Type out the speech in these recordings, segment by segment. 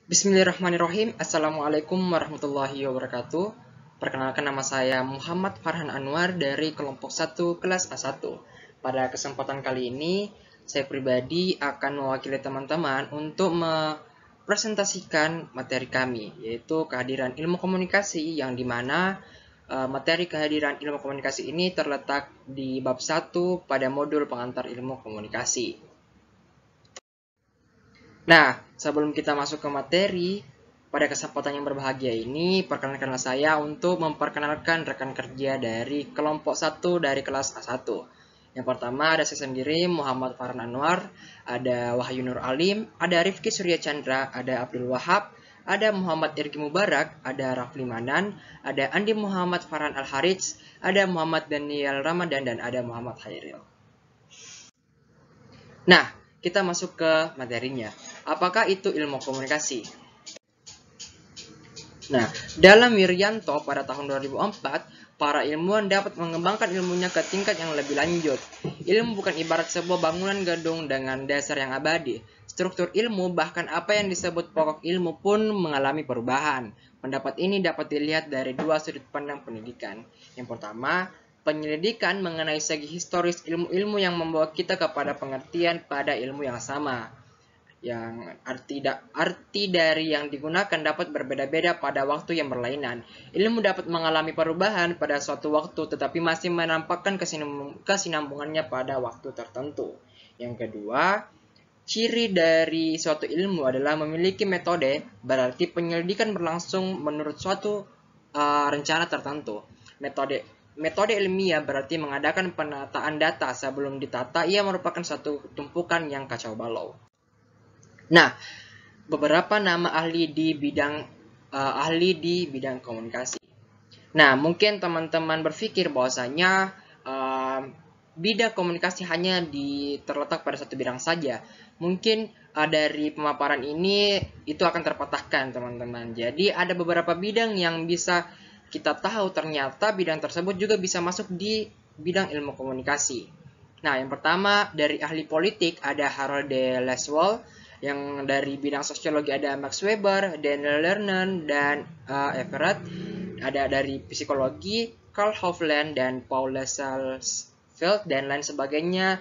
Bismillahirrahmanirrahim. Assalamualaikum warahmatullahi wabarakatuh. Perkenalkan, nama saya Muhammad Farhan Anwar dari kelompok 1 kelas A1. Pada kesempatan kali ini, saya pribadi akan mewakili teman-teman untuk mempresentasikan materi kami, yaitu kehadiran ilmu komunikasi, yang dimana materi kehadiran ilmu komunikasi ini terletak di bab 1 pada modul pengantar ilmu komunikasi. Nah, sebelum kita masuk ke materi, pada kesempatan yang berbahagia ini, perkenalkanlah saya untuk memperkenalkan rekan kerja dari kelompok 1 dari kelas A1. Yang pertama ada saya sendiri, Muhammad Farhan Anwar, ada Wahyu Nur Alim, ada Rifki Surya Chandra, ada Abdul Wahab, ada Muhammad Irgi Mubarak, ada Rafli Manan, ada Andi Muhammad Farhan Al-Harits, ada Muhammad Daniel Ramadan, dan ada Muhammad Hairil. Nah, kita masuk ke materinya. Apakah itu ilmu komunikasi? Nah, dalam Wiryanto pada tahun 2004, para ilmuwan dapat mengembangkan ilmunya ke tingkat yang lebih lanjut. Ilmu bukan ibarat sebuah bangunan gedung dengan dasar yang abadi. Struktur ilmu, bahkan apa yang disebut pokok ilmu pun mengalami perubahan. Pendapat ini dapat dilihat dari dua sudut pandang pendidikan. Yang pertama, penyelidikan mengenai segi historis ilmu-ilmu yang membawa kita kepada pengertian pada ilmu yang sama. Yang arti dari yang digunakan dapat berbeda-beda pada waktu yang berlainan. Ilmu dapat mengalami perubahan pada suatu waktu, tetapi masih menampakkan kesinambungannya pada waktu tertentu. Yang kedua, ciri dari suatu ilmu adalah memiliki metode, berarti penyelidikan berlangsung menurut suatu rencana tertentu. Metode ilmiah berarti mengadakan penataan data sebelum ditata. Ia merupakan satu tumpukan yang kacau balau. Nah, beberapa nama ahli di bidang komunikasi. Nah, mungkin teman-teman berpikir bahwasanya bidang komunikasi hanya terletak pada satu bidang saja. Mungkin dari pemaparan ini itu akan terpatahkan, teman-teman. Jadi ada beberapa bidang yang bisa kita tahu ternyata bidang tersebut juga bisa masuk di bidang ilmu komunikasi. Nah, yang pertama dari ahli politik ada Harold D. Lasswell. Yang dari bidang sosiologi ada Max Weber, Daniel Lerner, dan Everett. Ada dari psikologi Carl Hovland dan Paul Lassalfeld dan lain sebagainya.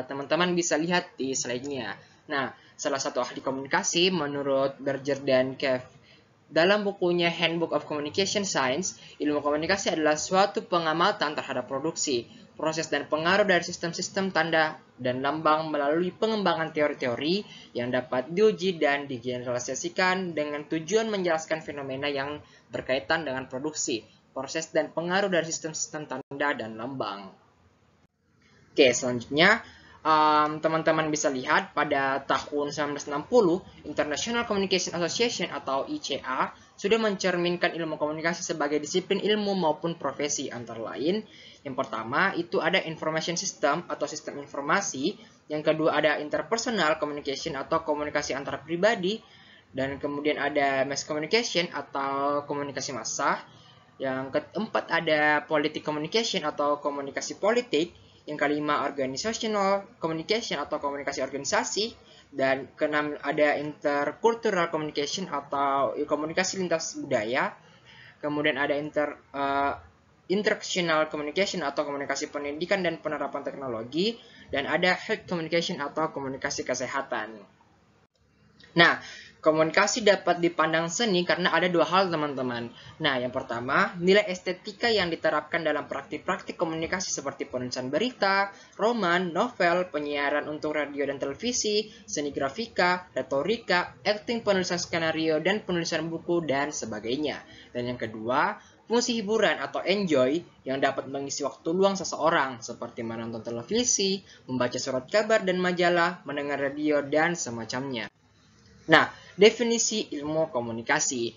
Teman-teman bisa lihat di slide-nya. Nah, salah satu ahli komunikasi menurut Berger dan Kev, dalam bukunya Handbook of Communication Science, ilmu komunikasi adalah suatu pengamatan terhadap produksi, proses dan pengaruh dari sistem-sistem tanda dan lambang melalui pengembangan teori-teori yang dapat diuji dan digeneralisasikan dengan tujuan menjelaskan fenomena yang berkaitan dengan produksi, proses dan pengaruh dari sistem-sistem tanda dan lambang. Oke, selanjutnya teman-teman bisa lihat pada tahun 1960, International Communication Association atau ICA sudah mencerminkan ilmu komunikasi sebagai disiplin ilmu maupun profesi, antara lain. Yang pertama itu ada information system atau sistem informasi, yang kedua ada interpersonal communication atau komunikasi antar pribadi, dan kemudian ada mass communication atau komunikasi massa. Yang keempat ada politic communication atau komunikasi politik. Yang kelima organizational communication atau komunikasi organisasi. Dan keenam ada intercultural communication atau komunikasi lintas budaya. Kemudian ada interactional communication atau komunikasi pendidikan dan penerapan teknologi. Dan ada health communication atau komunikasi kesehatan. Nah, komunikasi dapat dipandang seni karena ada dua hal, teman-teman. Nah, yang pertama, nilai estetika yang diterapkan dalam praktik-praktik komunikasi seperti penulisan berita, roman, novel, penyiaran untuk radio dan televisi, seni grafika, retorika, acting, penulisan skenario, dan penulisan buku, dan sebagainya. Dan yang kedua, fungsi hiburan atau enjoy yang dapat mengisi waktu luang seseorang, seperti menonton televisi, membaca surat kabar dan majalah, mendengar radio, dan semacamnya. Nah, definisi ilmu komunikasi.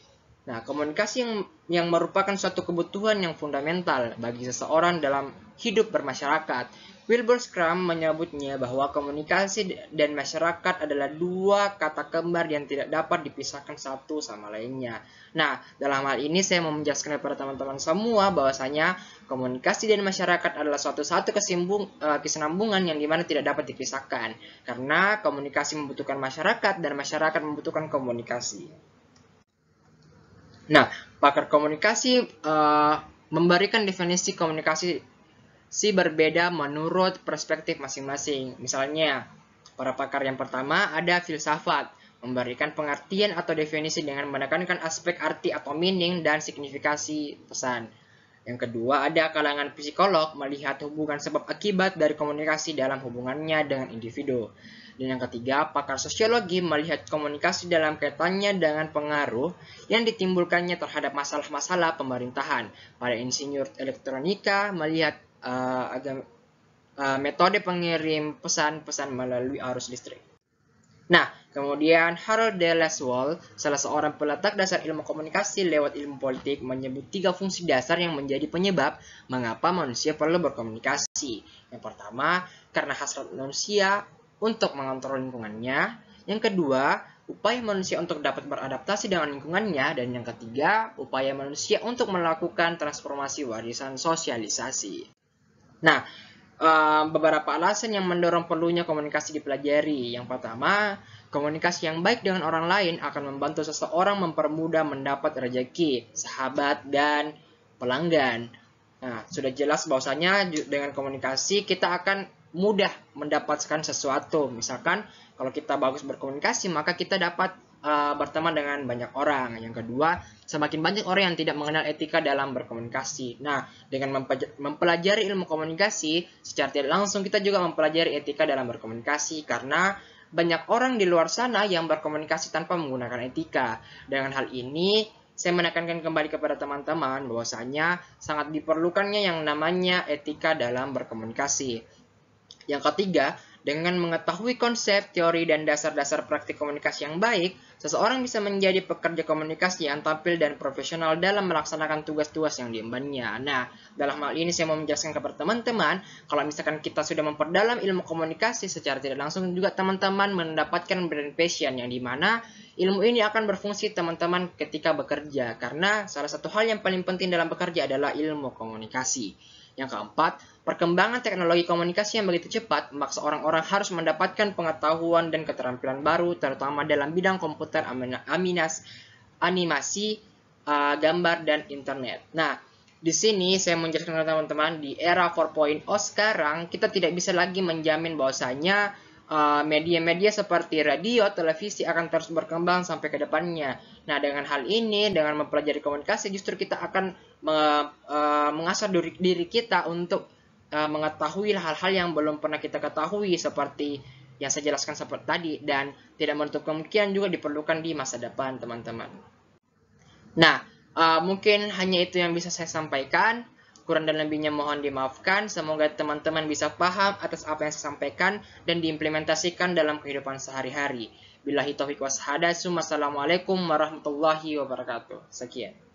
Nah, komunikasi yang merupakan suatu kebutuhan yang fundamental bagi seseorang dalam hidup bermasyarakat. Wilbur Scrum menyebutnya bahwa komunikasi dan masyarakat adalah dua kata kembar yang tidak dapat dipisahkan satu sama lainnya. Nah, dalam hal ini saya mau menjelaskan kepada teman-teman semua bahwasanya komunikasi dan masyarakat adalah suatu kesinambungan yang dimana tidak dapat dipisahkan. Karena komunikasi membutuhkan masyarakat dan masyarakat membutuhkan komunikasi. Nah, pakar komunikasi memberikan definisi komunikasi berbeda menurut perspektif masing-masing. Misalnya, para pakar yang pertama ada filsafat, memberikan pengertian atau definisi dengan menekankan aspek arti atau meaning dan signifikasi pesan. Yang kedua ada kalangan psikolog, melihat hubungan sebab akibat dari komunikasi dalam hubungannya dengan individu. Dan yang ketiga, pakar sosiologi melihat komunikasi dalam kaitannya dengan pengaruh yang ditimbulkannya terhadap masalah-masalah pemerintahan. Para insinyur elektronika melihat metode pengirim pesan-pesan melalui arus listrik. Nah, kemudian Harold D. Lasswell, salah seorang peletak dasar ilmu komunikasi lewat ilmu politik, menyebut 3 fungsi dasar yang menjadi penyebab mengapa manusia perlu berkomunikasi. Yang pertama, karena hasrat manusia untuk mengontrol lingkungannya. Yang kedua, upaya manusia untuk dapat beradaptasi dengan lingkungannya. Dan yang ketiga, upaya manusia untuk melakukan transformasi warisan sosialisasi. Nah, beberapa alasan yang mendorong perlunya komunikasi dipelajari. Yang pertama, komunikasi yang baik dengan orang lain akan membantu seseorang mempermudah mendapat rezeki, sahabat, dan pelanggan. Nah, sudah jelas bahwasanya dengan komunikasi kita akan mudah mendapatkan sesuatu. Misalkan, kalau kita bagus berkomunikasi, maka kita dapat berteman dengan banyak orang. Yang kedua, semakin banyak orang yang tidak mengenal etika dalam berkomunikasi. Nah, dengan mempelajari ilmu komunikasi, secara tidak langsung kita juga mempelajari etika dalam berkomunikasi, karena banyak orang di luar sana yang berkomunikasi tanpa menggunakan etika. Dengan hal ini, saya menekankan kembali kepada teman-teman bahwasanya sangat diperlukannya yang namanya etika dalam berkomunikasi. Yang ketiga, dengan mengetahui konsep, teori, dan dasar-dasar praktik komunikasi yang baik, seseorang bisa menjadi pekerja komunikasi yang tampil dan profesional dalam melaksanakan tugas-tugas yang diembannya. Nah, dalam hal ini saya mau menjelaskan kepada teman-teman, kalau misalkan kita sudah memperdalam ilmu komunikasi secara tidak langsung, juga teman-teman mendapatkan brand passion, yang dimana ilmu ini akan berfungsi teman-teman ketika bekerja, karena salah satu hal yang paling penting dalam bekerja adalah ilmu komunikasi. Yang keempat, perkembangan teknologi komunikasi yang begitu cepat memaksa orang-orang harus mendapatkan pengetahuan dan keterampilan baru, terutama dalam bidang komputer, animasi, gambar, dan internet. Nah, di sini saya menjelaskan kepada teman-teman, di era 4.0 sekarang, kita tidak bisa lagi menjamin bahwasanya media-media seperti radio, televisi akan terus berkembang sampai ke depannya. Nah, dengan hal ini, dengan mempelajari komunikasi, justru kita akan mengasah diri kita untuk mengetahui hal-hal yang belum pernah kita ketahui, seperti yang saya jelaskan seperti tadi, dan tidak menutup kemungkinan juga diperlukan di masa depan, teman-teman. Nah, mungkin hanya itu yang bisa saya sampaikan. Kurang dan lebihnya mohon dimaafkan. Semoga teman-teman bisa paham atas apa yang saya sampaikan dan diimplementasikan dalam kehidupan sehari-hari. Billahi taufiq was hidayah. Wassalamualaikum warahmatullahi wabarakatuh. Sekian.